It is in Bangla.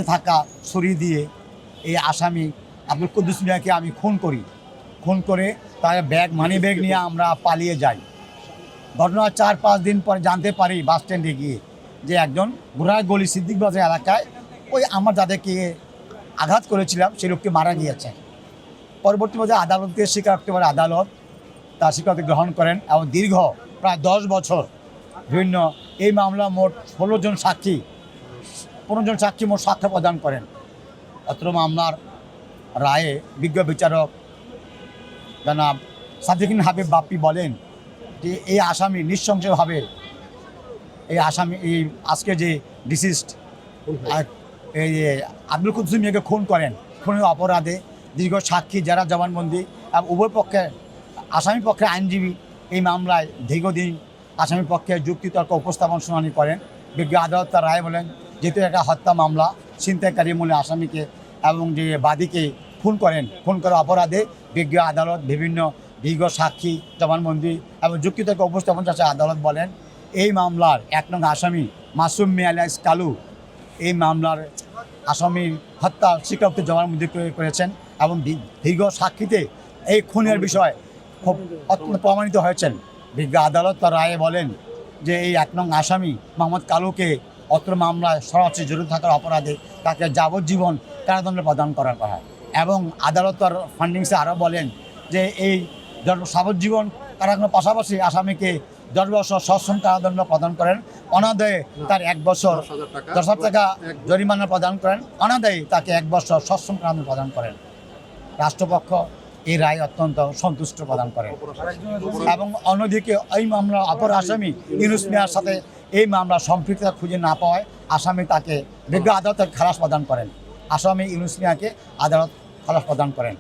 থাকা ছুরি দিয়ে এই আসামি আব্দুল কুদ্দুস মিয়াকে আমি খুন করে তার মানি ব্যাগ নিয়ে আমরা পালিয়ে যাই। ঘটনার 4-5 দিন পরে জানতে পারি বাস স্ট্যান্ডে গিয়ে যে একজন ঘোড়ার গলি সিদ্দিক বাজার এলাকায় ওই আমরা যাদেরকে আঘাত করেছিলাম সেই লোককে মারা গিয়েছে। পরবর্তী পর্যায়ে আদালতকে স্বীকারোক্তি করে আদালত তার স্বীকারোক্তি গ্রহণ করেন এবং দীর্ঘ প্রায় 10 বছর বিভিন্ন এই মামলা মোট 15 জন সাক্ষী মোট সাক্ষ্য প্রদান করেন। অত্র মামলার রায়ে বিজ্ঞ বিচারক জনাব সাদিকিন হাবিব বাপ্পি বলেন যে এই আসামি নৃশংসভাবে এই আজকে যে ডিসিস্ট এই আব্দুল কুদ্দুস মিয়াকে খুন করেন। খুনের অপরাধে দীর্ঘ সাক্ষী যারা জবানবন্দি এবং উভয় পক্ষে আসামি পক্ষের আইনজীবী এই মামলায় দীর্ঘদিন আসামি পক্ষে যুক্তিতর্ক উপস্থাপন শুনানি করেন। বিজ্ঞ আদালত তার রায় বলেন যেহেতু একটা হত্যা মামলা ছিনতাইকারী মূলে আসামিকে এবং যে বাদীকে খুন করার অপরাধে বিজ্ঞ আদালত বিভিন্ন দীর্ঘ সাক্ষী জবানবন্দি এবং যুক্তিতর্ক উপস্থাপন চাচ্ছে। আদালত বলেন এই মামলার 1 নং আসামি মাসুম মিয়া আলিয়াস কালু এই মামলার আসামির হত্যা স্বীকারোক্তি জবানবন্দি করেছেন এবং দীর্ঘ সাক্ষীতে এই খুনের বিষয় খুব অত্যন্ত প্রমাণিত হয়েছেন। বিজ্ঞ আদালত তার রায়ে বলেন যে এই 1 নং আসামি মোহাম্মদ কালুকে অত্র মামলায় সরাসরি জড়িত থাকার অপরাধে তাকে যাবজ্জীবন কারাদণ্ড প্রদান করা হয় এবং আদালত তার ফান্ডিংসে আরও বলেন যে এই যাবজ্জীবন কারাদণ্ডের পাশাপাশি আসামিকে 10 বছর সশ্রম কারাদণ্ড প্রদান করেন। অনাদায়ে তার 1 বছর 10,000 টাকা জরিমানা প্রদান করেন। অনাদায়ে তাকে 1 বছর সশ্রম কারাদণ্ড প্রদান করেন। রাষ্ট্রপক্ষ এই রায় অত্যন্ত সন্তুষ্ট প্রদান করেন এবং অন্যদিকে এই মামলা অপর আসামি ইউনুস মিয়ার সাথে এই মামলা সম্পৃক্ততা খুঁজে না পাওয়ায় আসামি তাকে বিজ্ঞ আদালত খালাস প্রদান করেন। আসামি ইউনুস মিয়াকে আদালত খালাস প্রদান করেন।